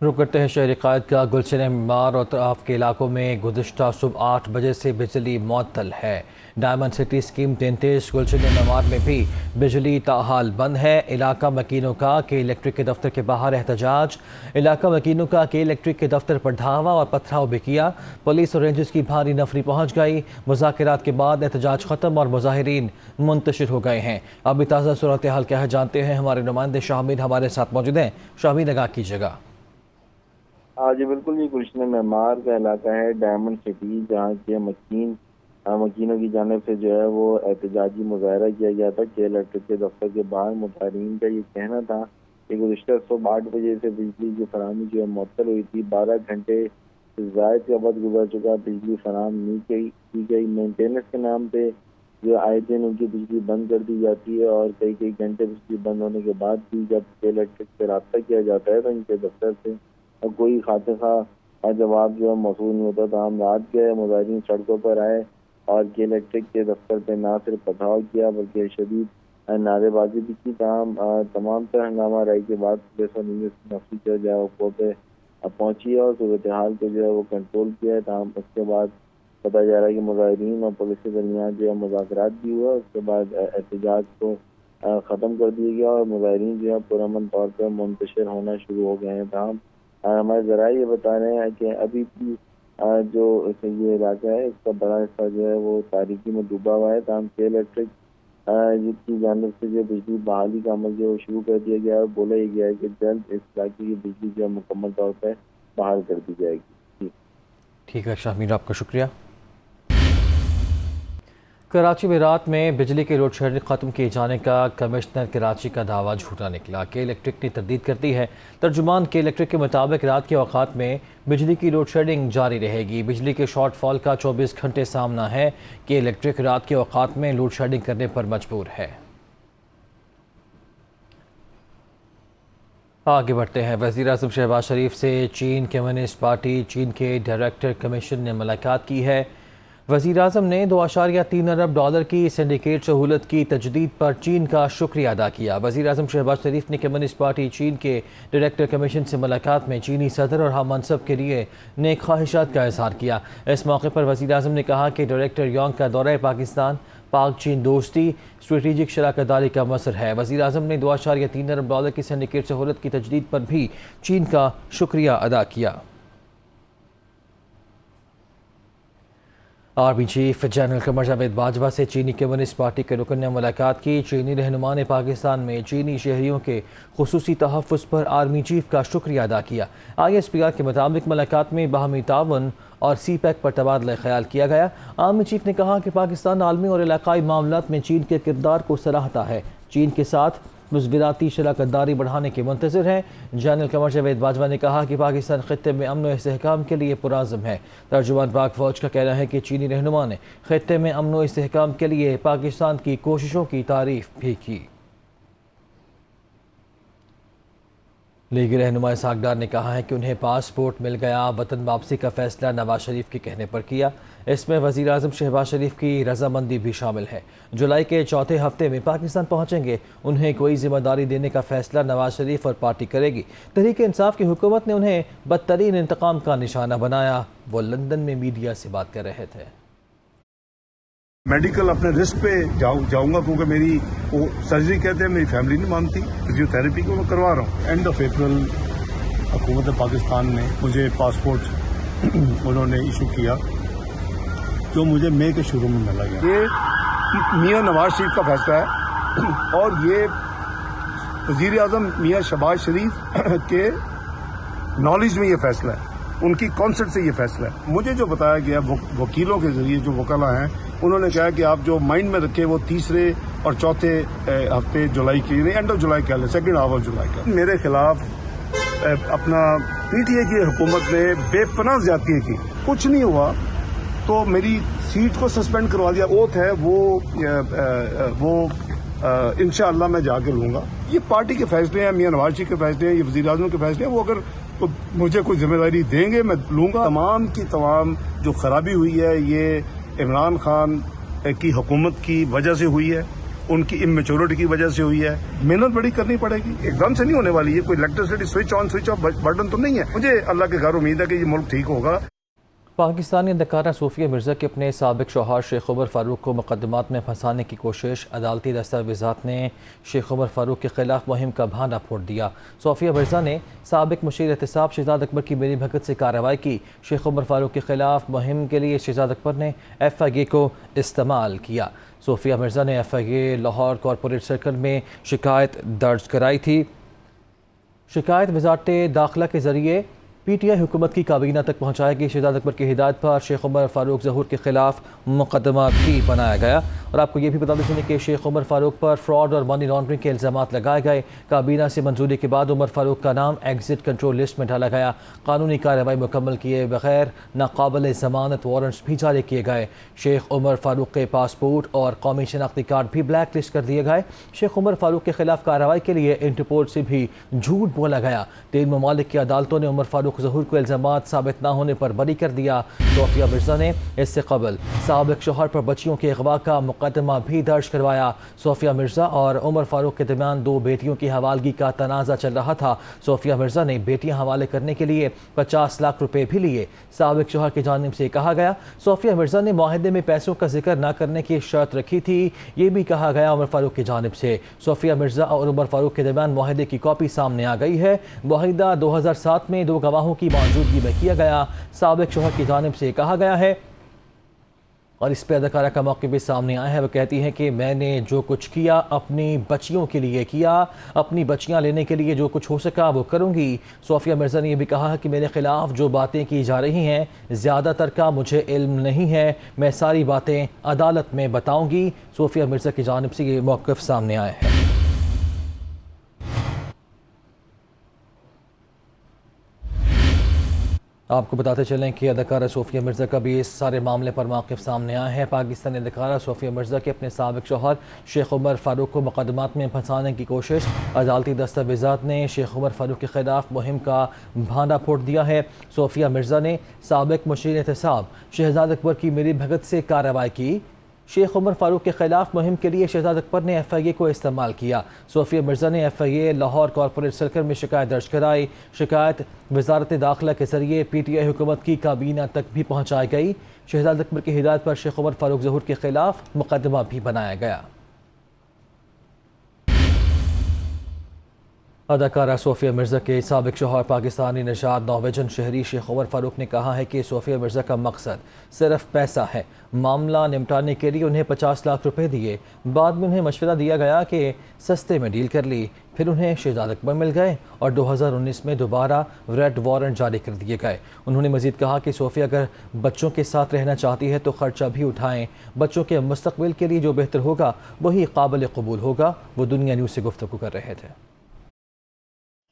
رک کرتے ہیں شہری قائد کا گلشن معمار اور اطراف کے علاقوں میں گزشتہ صبح 8 بجے سے بجلی معطل ہے۔ ڈائمنڈ سٹی اسکیم 33 گلشن معمار میں بھی بجلی تاحال بند ہے۔ علاقہ مکینوں کا کے الیکٹرک کے دفتر کے باہر احتجاج۔ علاقہ مکینوں کا کے الیکٹرک کے دفتر پر دھاوا اور پتھراؤ بھی کیا۔ پولیس اور رینجرز کی بھاری نفری پہنچ گئی۔ مذاکرات کے بعد احتجاج ختم اور مظاہرین منتشر ہو گئے ہیں۔ ابھی تازہ صورتحال کیا ہے جانتے ہیں، ہمارے نمائندے شاہمین ہمارے ساتھ موجود ہیں۔ شاہمین آگاہ کیجیے گا۔ جی بالکل، یہ گلشن معمار کا علاقہ ہے ڈائمنڈ سٹی، جہاں کے مکینوں کی جانب سے جو ہے وہ احتجاجی مظاہرہ کیا گیا تھا کہ الیکٹرک کے دفتر کے باہر مظاہرین کا یہ کہنا تھا کہ گزشتہ صبح 8 بجے سے بجلی کی فراہمی جو ہے معطل ہوئی تھی۔ 12 گھنٹے زائد کا وقت گزر چکا، بجلی فراہم نہیں کی گئی۔ مینٹیننس کے نام پہ جو آئے دن ان کی بجلی بند کر دی جاتی ہے، اور کئی گھنٹے بجلی بند ہونے کے بعد بھی جب الیکٹرک سے رابطہ کیا جاتا ہے تو ان کے دفتر سے کوئی خاطر خواہ جواب جو ہے موصول نہیں ہوتا۔ تاہم رات کے مظاہرین سڑکوں پر آئے اور کے الیکٹرک کے دفتر پہ نہ صرف پتھراؤ کیا بلکہ شدید نعرے بازی بھی کی۔ تمام تر ہنگامہ رائی کے بعد پولیس اور نفری جو ہے وہ پہ پہنچی ہے اور صورتحال کو جو ہے وہ کنٹرول کیا ہے۔ تاہم اس کے بعد پتہ جا رہا ہے کہ مظاہرین اور پولیس کے درمیان جو ہے مذاکرات بھی ہوا، اس کے بعد احتجاج کو ختم کر دیا گیا اور مظاہرین جو ہے پرامن طور پر منتشر ہونا شروع ہو گئے ہیں۔ تاہم ہمارے ذرائع یہ بتا رہے ہیں کہ ابھی بھی جو یہ علاقہ ہے اس کا بڑا حصہ جو ہے وہ تاریکی میں ڈوبا ہوا ہے۔ تاہم کے الیکٹرک کی جانب سے جو بجلی بحالی کا عمل جو شروع کر دیا گیا ہے اور بولا یہ گیا ہے کہ جلد اس علاقے کی بجلی جو ہے مکمل طور پر بحال کر دی جائے گی۔ ٹھیک ہے شاہمین، آپ کا شکریہ۔ کراچی میں رات میں بجلی کے لوڈ شیڈنگ ختم کیے جانے کا کمشنر کراچی کا دعویٰ جھوٹا نکلا۔ کے الیکٹرک نے تردید کر دی ہے۔ ترجمان کے الیکٹرک کے مطابق رات کے اوقات میں بجلی کی لوڈ شیڈنگ جاری رہے گی۔ بجلی کے شارٹ فال کا 24 گھنٹے سامنا ہے۔ کہ الیکٹرک رات کے اوقات میں لوڈ شیڈنگ کرنے پر مجبور ہے۔ آگے بڑھتے ہیں۔ وزیر اعظم شہباز شریف سے چین کمیونسٹ پارٹی چین کے ڈائریکٹر کمیشن نے ملاقات کی ہے۔ وزیر اعظم نے 2.3 ارب ڈالر کی سنڈیکیٹ سہولت کی تجدید پر چین کا شکریہ ادا کیا۔ وزیر اعظم شہباز شریف نے کمیونسٹ پارٹی چین کے ڈائریکٹر کمیشن سے ملاقات میں چینی صدر اور ہم منصب کے لیے نیک خواہشات کا اظہار کیا۔ اس موقع پر وزیر اعظم نے کہا کہ ڈائریکٹر یانگ کا دورہ پاکستان پاک چین دوستی اسٹریٹجک شراکت داری کا مظہر ہے۔ وزیر اعظم نے 2.3 ارب ڈالر کی سنڈیکیٹ سہولت کی تجدید پر بھی چین کا شکریہ ادا کیا۔ Army chief general Qamar Javed Bajwa سے چینی کمیونسٹ پارٹی کے رکن نے ملاقات کی۔ چینی رہنما نے پاکستان میں چینی شہریوں کے خصوصی تحفظ پر آرمی چیف کا شکریہ ادا کیا۔ ISPR کے مطابق ملاقات میں باہمی تعاون اور سی پیک پر تبادلہ خیال کیا گیا۔ آرمی چیف نے کہا کہ پاکستان عالمی اور علاقائی معاملات میں چین کے کردار کو سراہتا ہے، چین کے ساتھ مثبراتی شراکت داری بڑھانے کے منتظر ہیں۔ جنرل قمر جاوید باجوہ نے کہا کہ پاکستان خطے میں امن و استحکام کے لیے پرعزم ہے۔ ترجمان پاک فوج کا کہنا ہے کہ چینی رہنما نے خطے میں امن و استحکام کے لیے پاکستان کی کوششوں کی تعریف بھی کی۔ لیگی رہنما اسحاق ڈار نے کہا ہے کہ انہیں پاسپورٹ مل گیا۔ وطن واپسی کا فیصلہ نواز شریف کے کہنے پر کیا۔ اس میں وزیر اعظم شہباز شریف کی رضامندی بھی شامل ہے۔ جولائی کے چوتھے ہفتے میں پاکستان پہنچیں گے۔ انہیں کوئی ذمہ داری دینے کا فیصلہ نواز شریف اور پارٹی کرے گی۔ تحریک انصاف کی حکومت نے انہیں بدترین انتقام کا نشانہ بنایا۔ وہ لندن میں میڈیا سے بات کر رہے تھے۔ میڈیکل اپنے رسک پہ جاؤں گا کیونکہ میری وہ سرجری کہتے ہیں، میری فیملی نہیں مانتی، فزیو تھراپی کو میں کروا رہا ہوں۔ اینڈ آف اپریل حکومت پاکستان نے مجھے پاسپورٹ انہوں نے ایشو کیا جو مجھے مئی کے شروع میں ملا گیا۔ یہ میاں نواز شریف کا فیصلہ ہے اور یہ وزیر اعظم میاں شہباز شریف کے نالج میں یہ فیصلہ ہے، ان کی کانسرٹ سے یہ فیصلہ ہے۔ مجھے جو بتایا گیا وکیلوں کے ذریعے، جو وکلا ہیں، انہوں نے کہا کہ آپ جو مائنڈ میں رکھے وہ تیسرے اور چوتھے ہفتے جولائی کے، اینڈ آف جولائی کہہ لیں، سیکنڈ ہاف آف جولائی کا میرے خلاف اپنا PTI کی حکومت نے بے پناہ زیادتی کی، کچھ نہیں ہوا تو میری سیٹ کو سسپینڈ کروا دیا۔ اوتھ ہے وہ انشاءاللہ میں جا کے لوں گا۔ یہ پارٹی کے فیصلے ہیں، میاں نواز شریف کے فیصلے ہیں، یہ وزیر اعظم کے فیصلے ہیں۔ وہ اگر مجھے کوئی ذمہ داری دیں گے میں لوں گا۔ تمام کی تمام جو خرابی ہوئی ہے یہ عمران خان کی حکومت کی وجہ سے ہوئی ہے۔ ان کی امیچورٹی کی وجہ سے ہوئی ہے. محنت بڑی کرنی پڑے گی, ایک دم سے نہیں ہونے والی ہے. کوئی electricity switch on switch off button تو نہیں ہے. مجھے اللہ کے گھر امید ہے کہ یہ ملک ٹھیک ہوگا. پاکستانی اداکارہ صوفیہ مرزا کے اپنے سابق شوہر شیخ عمر فاروق کو مقدمات میں پھنسانے کی کوشش. عدالتی دستاویزات نے شیخ عمر فاروق کے خلاف مہم کا بہانہ پھوڑ دیا. صوفیہ مرزا نے سابق مشیر احتساب شہزاد اکبر کی میری بھگت سے کارروائی کی. شیخ عمر فاروق کے خلاف مہم کے لیے شہزاد اکبر نے FIA کو استعمال کیا. صوفیہ مرزا نے FIA لاہور کارپوریٹ سرکل میں شکایت درج کرائی تھی. شکایت وزارت داخلہ کے ذریعے PTI حکومت کی کابینہ تک پہنچائے گی. شہزاد اکبر کی ہدایت پر شیخ عمر فاروق ظہور کے خلاف مقدمہ بھی بنایا گیا. اور آپ کو یہ بھی بتا دیں کہ شیخ عمر فاروق پر فراڈ اور منی لانڈرنگ کے الزامات لگائے گئے. کابینہ سے منظوری کے بعد عمر فاروق کا نام ایگزٹ کنٹرول لسٹ میں ڈالا گیا. قانونی کارروائی مکمل کیے بغیر ناقابل ضمانت وارنٹس بھی جاری کیے گئے. شیخ عمر فاروق کے پاسپورٹ اور قومی شناختی کارڈ بھی بلیک لسٹ کر دیے گئے. شیخ عمر فاروق کے خلاف کارروائی کے لیے انٹرپول سے بھی جھوٹ بولا گیا. 3 ممالک کی عدالتوں نے عمر فاروق ظہور کو الزامات ثابت نہ ہونے پر بری کر دیا. صوفیہ مرزا نے اس سے قبل سابق شوہر پر بچیوں کے اغوا کا مقدمہ بھی درج کروایا. صوفیہ مرزا اور عمر فاروق کے درمیان 2 بیٹیوں کی حوالگی کا تنازع چل رہا تھا. صوفیہ مرزا نے بیٹیاں حوالے کرنے کے لیے 50 لاکھ روپے بھی لیے. سابق شوہر کی جانب سے کہا گیا صوفیہ مرزا نے معاہدے میں پیسوں کا ذکر نہ کرنے کی شرط رکھی تھی. یہ بھی کہا گیا عمر فاروق کی جانب سے. صوفیہ مرزا اور عمر فاروق کے درمیان معاہدے کی کاپی سامنے آ گئی ہے. معاہدہ 2007 میں 2 گواہوں کی موجودگی میں کیا گیا. سابق شوہر کی جانب سے کہا گیا ہے اور اس پہ اداکارہ کا موقف بھی سامنے آیا ہے. وہ کہتی ہیں کہ میں نے جو کچھ کیا اپنی بچیوں کے لیے کیا, اپنی بچیاں لینے کے لیے جو کچھ ہو سکا وہ کروں گی. صوفیہ مرزا نے یہ بھی کہا کہ میرے خلاف جو باتیں کی جا رہی ہیں زیادہ تر کا مجھے علم نہیں ہے, میں ساری باتیں عدالت میں بتاؤں گی. صوفیہ مرزا کی جانب سے یہ موقف سامنے آیا ہے. آپ کو بتاتے چلیں کہ اداکارہ صوفیہ مرزا کا بھی اس سارے معاملے پر موقف سامنے آیا ہے. پاکستانی اداکارہ صوفیہ مرزا کے اپنے سابق شوہر شیخ عمر فاروق کو مقدمات میں پھنسانے کی کوشش. عدالتی دستاویزات نے شیخ عمر فاروق کے خلاف مہم کا بہانہ پھوڑ دیا ہے. صوفیہ مرزا نے سابق مشیر احتساب شہزاد اکبر کی میری بھگت سے کارروائی کی. شیخ عمر فاروق کے خلاف مہم کے لیے شہزاد اکبر نے FIA کو استعمال کیا. صوفیہ مرزا نے FIA لاہور کارپوریٹ سرکل میں شکایت درج کرائی. شکایت وزارت داخلہ کے ذریعے PTI حکومت کی کابینہ تک بھی پہنچائی گئی. شہزاد اکبر کی ہدایت پر شیخ عمر فاروق ظہور کے خلاف مقدمہ بھی بنایا گیا. اداکارہ صوفیہ مرزا کے سابق شوہر پاکستانی نژاد نارویجن شہری شیخ عمر فاروق نے کہا ہے کہ صوفیہ مرزا کا مقصد صرف پیسہ ہے. معاملہ نمٹانے کے لیے انہیں 50 لاکھ روپے دیے. بعد میں انہیں مشورہ دیا گیا کہ سستے میں ڈیل کر لی. پھر انہیں شہزاد اکبر مل گئے اور 2019 میں دوبارہ ریڈ وارنٹ جاری کر دیے گئے. انہوں نے مزید کہا کہ صوفیہ اگر بچوں کے ساتھ رہنا چاہتی ہے تو خرچہ بھی اٹھائیں. بچوں کے مستقبل کے لیے جو بہتر ہوگا وہی قابل قبول ہوگا. وہ دنیا نیوز سے گفتگو کر رہے تھے.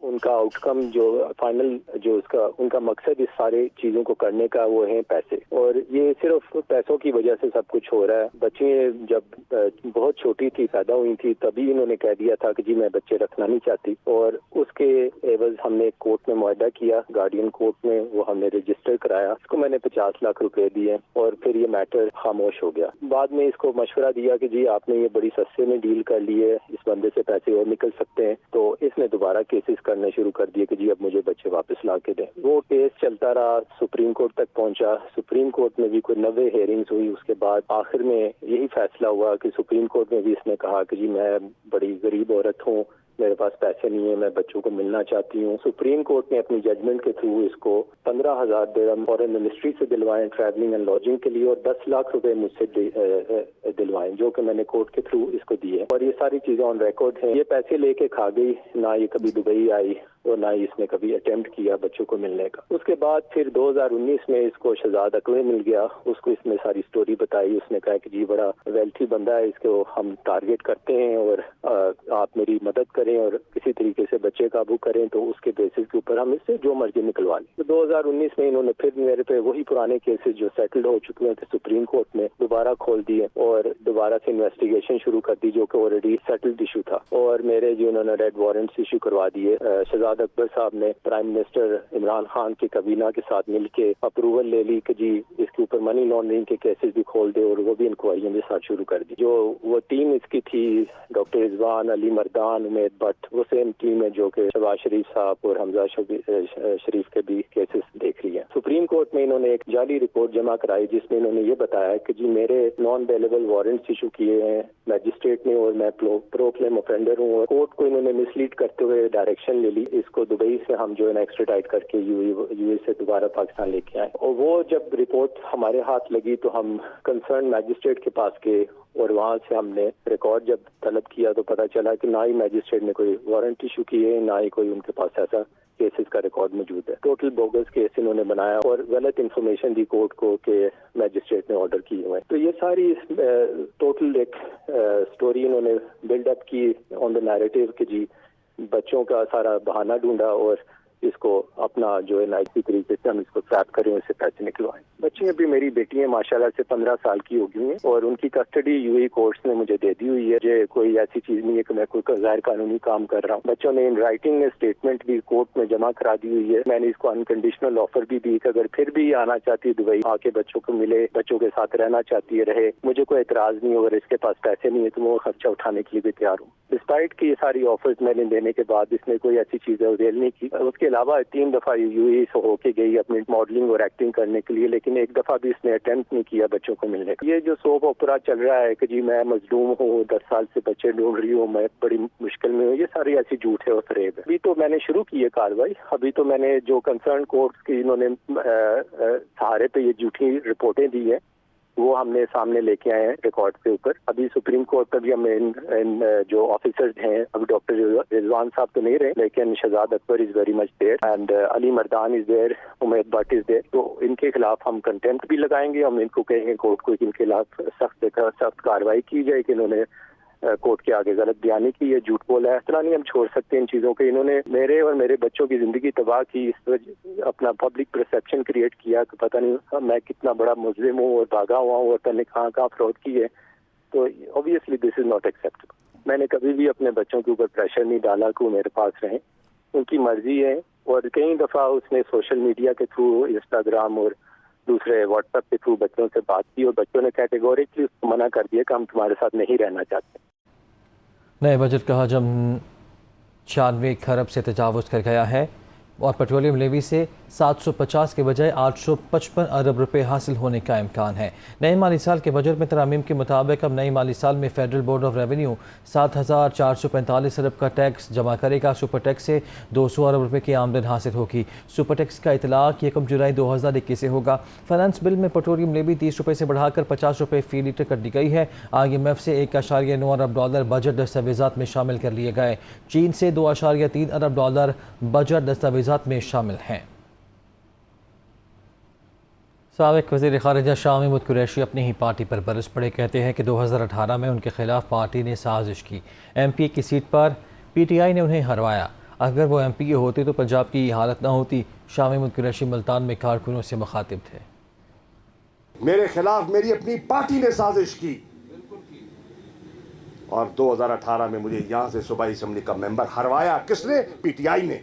ان کا آؤٹ کم جو فائنل جو ان کا مقصد اس سارے چیزوں کو کرنے کا وہ ہیں پیسے, اور یہ صرف پیسوں کی وجہ سے سب کچھ ہو رہا ہے. بچے جب بہت چھوٹی تھی, پیدا ہوئی تھی, تبھی انہوں نے کہہ دیا تھا کہ جی میں بچے رکھنا نہیں چاہتی, اور اس کے عوض ہم نے کورٹ میں معاہدہ کیا, گارڈین کورٹ میں, وہ ہم نے رجسٹر کرایا. اس کو میں نے 50 لاکھ روپے دیے اور پھر یہ میٹر خاموش ہو گیا. بعد میں اس کو مشورہ دیا کہ جی آپ نے یہ بڑی سستے میں ڈیل کر لی ہے, اس بندے سے پیسے اور نکل سکتے ہیں. تو اس نے دوبارہ کیسز کرنے شروع کر دیے کہ جی اب مجھے بچے واپس لا کے دیں. وہ کیس چلتا رہا, سپریم کورٹ تک پہنچا. سپریم کورٹ میں بھی کوئی 90 ہیئرنگز ہوئی. اس کے بعد آخر میں یہی فیصلہ ہوا کہ سپریم کورٹ میں بھی اس نے کہا کہ جی میں بڑی غریب عورت ہوں, میرے پاس پیسے نہیں ہیں, میں بچوں کو ملنا چاہتی ہوں. سپریم کورٹ نے اپنی ججمنٹ کے تھرو اس کو 15,000 درہم فارن منسٹری سے دلوائیں ٹریولنگ اینڈ لاڈجنگ کے لیے, اور 10 لاکھ روپے مجھ سے دلوائیں, جو کہ میں نے کورٹ کے تھرو اس کو دیے. اور یہ ساری چیزیں آن ریکارڈ ہیں. یہ پیسے لے کے کھا گئی, نہ یہ کبھی دبئی آئی اور نہ اس نے کبھی اٹیمپٹ کیا بچوں کو ملنے کا. اس کے بعد پھر 2019 میں اس کو شہزاد اکبر مل گیا. اس کو اس نے ساری سٹوری بتائی. اس نے کہا کہ جی بڑا ویلتھی بندہ ہے, اس کو ہم ٹارگٹ کرتے ہیں اور آپ میری مدد کریں اور کسی طریقے سے بچے قابو کریں, تو اس کے بیسس کے اوپر ہم اس سے جو مرضی نکلوا لیں. تو 2019 میں انہوں نے پھر میرے پہ وہی پرانے کیسز جو سیٹلڈ ہو چکے تھے سپریم کورٹ میں دوبارہ کھول دیے اور دوبارہ سے انویسٹیگیشن شروع کر دی, جو کہ آلریڈی سیٹلڈ ایشو تھا. اور میرے جو انہوں نے ریڈ وارنٹس ایشو کروا دیے. شہزاد شہزاد اکبر صاحب نے پرائم منسٹر عمران خان کی کابینہ کے ساتھ مل کے اپروول لے لی کہ جی اس کے اوپر منی لانڈرنگ کے کیسز بھی کھول دے اور وہ بھی انکوائریوں کے ساتھ شروع کر دی. جو وہ ٹیم اس کی تھی ڈاکٹر رضوان، علی مردان، امید بٹ، وہ سیم ٹیم ہے جو کہ شہباز شریف صاحب اور حمزہ شریف کے بھی کیسز دیکھ رہی ہے. سپریم کورٹ میں انہوں نے ایک جعلی رپورٹ جمع کرائی جس میں انہوں نے یہ بتایا کہ جی میرے نان بیلیبل وارنٹس ایشو کیے ہیں میجسٹریٹ نے اور میں پرو کلیم افینڈر ہوں. اور کورٹ کو انہوں نے مسلیڈ کرتے ہوئے ڈائریکشن لے لی اس کو دبئی سے ہم جو ہے ایکسٹراڈائٹ کر کے یو اے سے دوبارہ پاکستان لے کے آئے. اور وہ جب رپورٹ ہمارے ہاتھ لگی تو ہم کنسرن میجسٹریٹ کے پاس گئے اور وہاں سے ہم نے ریکارڈ جب طلب کیا تو پتہ چلا کہ نہ ہی میجسٹریٹ نے کوئی وارنٹ ایشو کیے نہ ہی کوئی ان کے پاس ایسا کیسز کا ریکارڈ موجود ہے. ٹوٹل بوگس کیس انہوں نے بنایا اور غلط انفارمیشن دی کورٹ کو کہ میجسٹریٹ نے آرڈر کیے ہوئے. تو یہ ساری ٹوٹل ایک سٹوری انہوں نے بلڈ اپ کی آن دا نیریٹو کہ جی بچوں کا سارا بہانہ ڈھونڈا اور اس کو اپنا جو ہے نائٹی طریقے سے ہم اس کو ٹریپ کریں اس سے پیسے نکلوائیں. بچیاں بھی میری بیٹی ہیں ماشاءاللہ سے 15 سال کی ہو گئی ہیں اور ان کی کسٹڈی یو اے کورٹس نے مجھے دے دی ہوئی ہے. یہ کوئی ایسی چیز نہیں ہے کہ میں کوئی غیر قانونی کام کر رہا ہوں. بچوں نے ان رائٹنگ میں اسٹیٹمنٹ بھی کورٹ میں جمع کرا دی ہوئی ہے. میں نے اس کو انکنڈیشنل آفر بھی دی کہ اگر پھر بھی آنا چاہتی ہے دبئی آ کے بچوں کو ملے بچوں کے ساتھ رہنا چاہتی ہے رہے مجھے کوئی اعتراض نہیں. اگر اس کے پاس پیسے نہیں ہے تو وہ خرچہ اٹھانے کے لیے بھی تیار ہوں. ڈسپائٹ کہ یہ ساری آفرز میں نے دینے کے بعد اس نے کوئی ایسی چیزیں اویل نہیں کی. اس کے علاوہ 3 دفعہ یو اے سے ہو کے گئی اپنی ماڈلنگ اور ایکٹنگ کرنے کے لیے لیکن ایک دفعہ بھی اس نے اٹیمپٹ نہیں کیا بچوں کو ملنے کا. یہ جو سوپ اوپرا چل رہا ہے کہ جی میں مظلوم ہوں 10 سال سے بچے ڈھونڈ رہی ہوں میں بڑی مشکل میں ہوں یہ ساری ایسی جھوٹ ہے اور فریب ہے. ابھی تو میں نے شروع کی ہے کاروائی. ابھی تو میں نے جو کنسرن کورٹس کی انہوں نے سہارے پہ یہ جھوٹی رپورٹیں دی ہیں وہ ہم نے سامنے لے کے آئے ہیں ریکارڈ کے اوپر. ابھی سپریم کورٹ پر بھی ہم ان جو آفیسرز ہیں ابھی ڈاکٹر رضوان صاحب تو نہیں رہے لیکن Shahzad Akbar is very much dear and Ali Mardan is dear امید بٹ از دیر. تو ان کے خلاف ہم کنٹمپٹ بھی لگائیں گے. ہم ان کو کہیں گے کورٹ کو ان کے خلاف سخت کاروائی کی جائے کہ انہوں نے کورٹ کے آگے غلط بیانی کی ہے جھوٹ بولا ہے. اس طرح نہیں ہم چھوڑ سکتے ان چیزوں کو. انہوں نے میرے اور میرے بچوں کی زندگی تباہ کی اس وجہ اپنا پبلک پرسیپشن کریٹ کیا کہ پتہ نہیں میں کتنا بڑا مجرم ہوں اور بھاگا ہوا ہوں اور پتہ نہیں کہاں فراڈ کی ہے. تو obviously this is not acceptable. میں نے کبھی بھی اپنے بچوں کے اوپر پریشر نہیں ڈالا کہ وہ میرے پاس رہیں. ان کی مرضی ہے اور کئی دفعہ اس نے سوشل میڈیا کے تھرو انسٹاگرام اور دوسرے واٹس ایپ کے تھرو بچوں سے بات کی اور بچوں نے کیٹیگوریکلی اس کو منع کر دیا کہ ہم تمہارے ساتھ نہیں رہنا چاہتے. نئے بجٹ کا حجم 96 ارب سے تجاوز کر گیا ہے اور پیٹرولیم لیوی سے 750 کے بجائے 855 ارب روپے حاصل ہونے کا امکان ہے. نئے مالی سال کے بجٹ میں ترامیم کے مطابق اب نئی مالی سال میں فیڈرل بورڈ آف ریونیو 7445 ارب کا ٹیکس جمع کرے گا. سپر ٹیکس سے 200 ارب روپے کی آمدن حاصل ہوگی. سپر ٹیکس کا اطلاق 1 جولائی 2021 سے ہوگا. فائنانس بل میں پیٹرولیم لیوی 30 روپے سے بڑھا کر 50 روپے فی لیٹر کر دی گئی ہے. IMF سے 1.9 ارب ڈالر بجٹ دستاویزات میں شامل کر لیے گئے. چین سے 2.3 ارب ڈالر بجٹ دستاویزات میں شامل ہیں. سابق وزیر خارجہ شاہ محمود قریشی اپنی ہی پارٹی پر برس پڑے. کہتے ہیں کہ 2018 میں ان کے خلاف پارٹی نے سازش کی. MP کی سیٹ پر PTI نے انہیں ہروایا. اگر وہ MP ہوتے تو پنجاب کی یہ حالت نہ ہوتی. شاہ محمود قریشی ملتان میں کارکنوں سے مخاطب تھے. میرے خلاف میری اپنی پارٹی نے سازش کی اور 2018 میں مجھے یہاں سے صوبائی اسمبلی کا ممبر ہروایا. کس نے؟ PTI نے.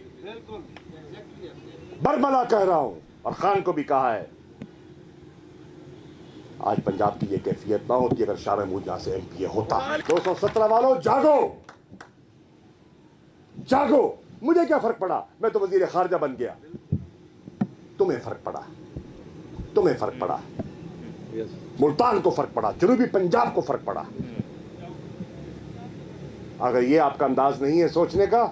برملا کہہ رہا ہوں اور خان کو بھی کہا ہے. آج پنجاب کی یہ کیفیت نہ ہوتی اگر شاہ محمود یہاں سے MP ہوتا. 217 والوں جاگو جاگو. مجھے کیا فرق پڑا؟ میں تو وزیر خارجہ بن گیا. تمہیں فرق پڑا, تمہیں فرق پڑا, ملتان کو فرق پڑا, جنوبی پنجاب کو فرق پڑا. اگر یہ آپ کا انداز نہیں ہے سوچنے کا,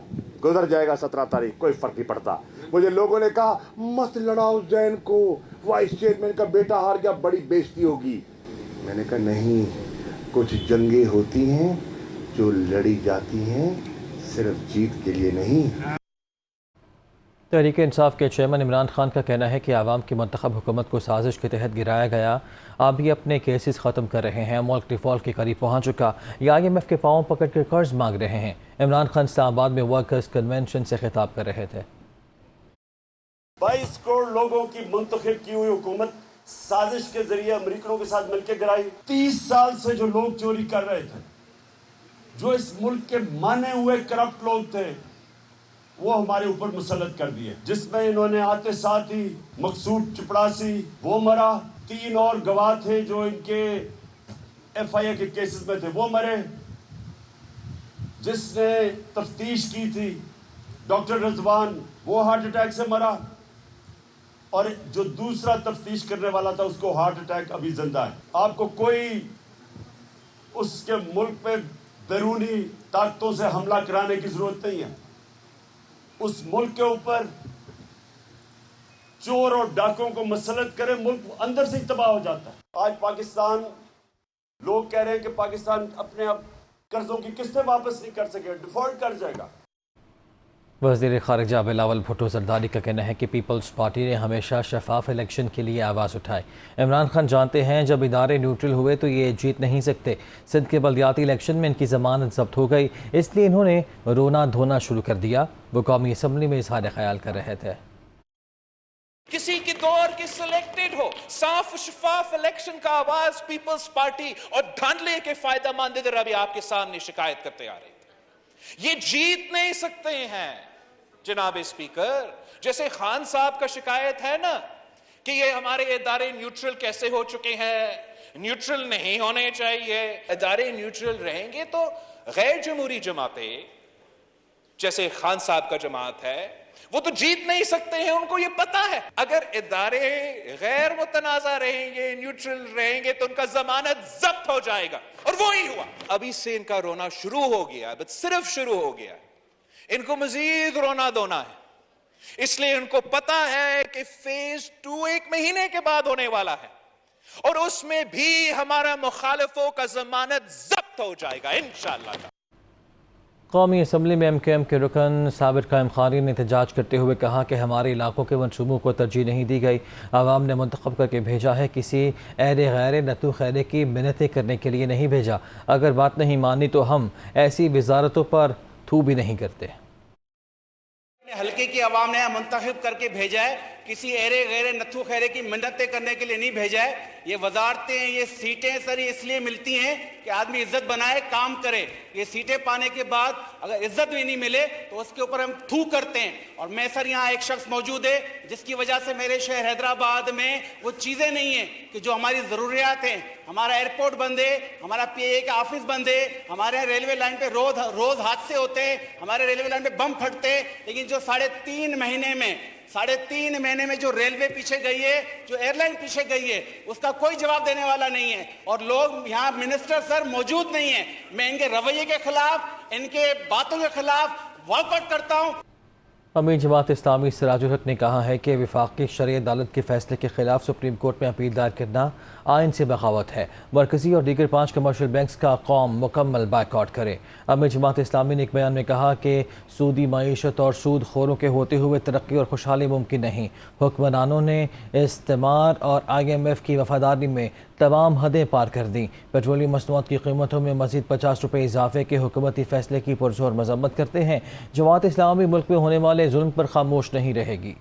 گزر جائے گا 17 تاریخ, کوئی فرق نہیں پڑتا. مجھے لوگوں نے کہا مت لڑاؤ زین کو, وائس چیئرمین کا بیٹا ہار گیا, بڑی بےزتی ہوگی. میں نے کہا نہیں, کچھ جنگیں ہوتی ہیں جو لڑی جاتی ہیں صرف جیت کے لیے نہیں. تحریک انصاف کے چیئرمین عمران خان کا کہنا ہے کہ عوام کی منتخب حکومت کو سازش کے تحت گرایا گیا. آپ بھی اپنے کیسز ختم کر رہے ہیں. ملک ڈیفالٹ کے قریب پہنچ چکا. یہ IMF کے پاؤں پکڑ کر قرض مانگ رہے ہیں. عمران خان اسلام آباد میں ورکرز کنونشن سے خطاب کر رہے تھے. 22 کروڑ لوگوں کی منتخب کی ہوئی حکومت سازش کے ذریعے امریکنوں کے ساتھ مل کے گرائی. 30 سال سے جو لوگ چوری کر رہے تھے, جو اس ملک کے مانے ہوئے کرپٹ لوگ تھے, وہ ہمارے اوپر مسلط کر دیے، جس میں انہوں نے آتے ساتھ ہی مقصود چپڑاسی وہ مرا، 3 اور گواہ تھے جو ان کے ایف آئی اے کے کیسز میں تھے وہ مرے، جس نے تفتیش کی تھی ڈاکٹر رضوان وہ ہارٹ اٹیک سے مرا، اور جو دوسرا تفتیش کرنے والا تھا اس کو ہارٹ اٹیک ابھی زندہ ہے۔ آپ کو کوئی اس کے ملک پہ بیرونی طاقتوں سے حملہ کرانے کی ضرورت نہیں ہے۔ اس ملک کے اوپر چور اور ڈاکوں کو مسلط کرے، ملک اندر سے ہی تباہ ہو جاتا ہے۔ آج پاکستان، لوگ کہہ رہے ہیں کہ پاکستان اپنے قرضوں کی قسطیں واپس نہیں کر سکے، ڈیفالٹ کر جائے گا۔ وزیر خارجہ بلاول بھٹو زرداری کا کہنا ہے کہ پیپلز پارٹی نے ہمیشہ شفاف الیکشن کے لیے آواز اٹھائی۔ عمران خان جانتے ہیں جب ادارے نیوٹرل ہوئے تو یہ جیت نہیں سکتے۔ سندھ کے بلدیاتی الیکشن میں ان کی ضمانت ضبط ہو گئی، اس لیے انہوں نے رونا دھونا شروع کر دیا۔ وہ قومی اسمبلی میں اظہار خیال کر رہے تھے۔ کسی کی دور کی سلیکٹڈ ہو، صاف شفاف الیکشن کا آواز پیپلز پارٹی اور دھاندلے کے فائدہ مند ادھر ابھی آپ کے سامنے شکایت کرتے آ رہے تھے۔ یہ جیت نہیں سکتے ہیں جناب اسپیکر۔ جیسے خان صاحب کا شکایت ہے نا کہ یہ ہمارے ادارے نیوٹرل کیسے ہو چکے ہیں، نیوٹرل نہیں ہونے چاہیے۔ ادارے نیوٹرل رہیں گے تو غیر جمہوری جماعتیں جیسے خان صاحب کا جماعت ہے وہ تو جیت نہیں سکتے ہیں، ان کو یہ پتا ہے۔ اگر ادارے غیر متنازع رہیں گے، نیوٹرل رہیں گے تو ان کا ضمانت ضبط ہو جائے گا، اور وہی ہوا۔ ابھی سے ان کا رونا شروع ہو گیا، بس صرف شروع ہو گیا، ان کو مزید رونا دھونا ہے۔ اس لیے ان کو پتا ہے کہ فیز 2 1 مہینے کے بعد ہونے والا ہے، اور اس میں بھی ہمارا مخالفوں کا ضمانت ضبط ہو جائے گا انشاءاللہ۔ قومی اسمبلی میں MKM کے رکن صابر قائم خانی نے احتجاج کرتے ہوئے کہا کہ ہمارے علاقوں کے منصوبوں کو ترجیح نہیں دی گئی، عوام نے منتخب کر کے بھیجا ہے، کسی ایرے غیر نتو خیرے کی منتیں کرنے کے لیے نہیں بھیجا۔ اگر بات نہیں مانی تو ہم ایسی وزارتوں پر تھو بھی نہیں کرتے۔ حلقے کی عوام نے منتخب کر کے بھیجا ہے، کسی ایرے غیر نتھو خیرے کی منتیں کرنے کے لیے نہیں بھیجا ہے۔ یہ وزارتیں، یہ سیٹیں سر اس لیے ملتی ہیں کہ آدمی عزت بنائے، کام کرے۔ یہ سیٹیں پانے کے بعد اگر عزت بھی نہیں ملے تو اس کے اوپر ہم تھو کرتے ہیں۔ اور میں سر یہاں ایک شخص موجود ہے جس کی وجہ سے میرے شہر حیدرآباد میں وہ چیزیں نہیں ہیں کہ جو ہماری ضروریات ہیں۔ ہمارا ایئرپورٹ بند ہے، ہمارا PA کا آفس بند ہے، ہمارے ریلوے لائن پہ روز حادثے ہوتے ہیں، ہمارے ریلوے لائن پہ بم پھٹتے ہیں، لیکن جو 3.5 مہینے میں جو ریلوے پیچھے گئی ہے، جو ایئر لائن پیچھے گئی ہے، اس کا کوئی جواب دینے والا نہیں ہے۔ اور لوگ یہاں منسٹر سر موجود نہیں ہیں۔ میں ان کے رویے کے خلاف، ان کے باتوں کے خلاف واک آؤٹ کرتا ہوں۔ امیر جماعت اسلامی سراج الحق نے کہا ہے کہ وفاقی شرعی عدالت کے فیصلے کے خلاف سپریم کورٹ میں اپیل دائر کرنا آئین سے بغاوت ہے۔ مرکزی اور دیگر 5 کمرشل بینکس کا قوم مکمل بائیکاٹ کرے۔ امیر جماعت اسلامی نے ایک بیان میں کہا کہ سودی معیشت اور سود خوروں کے ہوتے ہوئے ترقی اور خوشحالی ممکن نہیں۔ حکمرانوں نے استعمار اور IMF کی وفاداری میں تمام حدیں پار کر دیں۔ پیٹرولیم مصنوعات کی قیمتوں میں مزید 50 روپے اضافے کے حکومتی فیصلے کی پرزور مذمت کرتے ہیں۔ جماعت اسلامی ملک میں ہونے والے ظلم پر خاموش نہیں رہے گی۔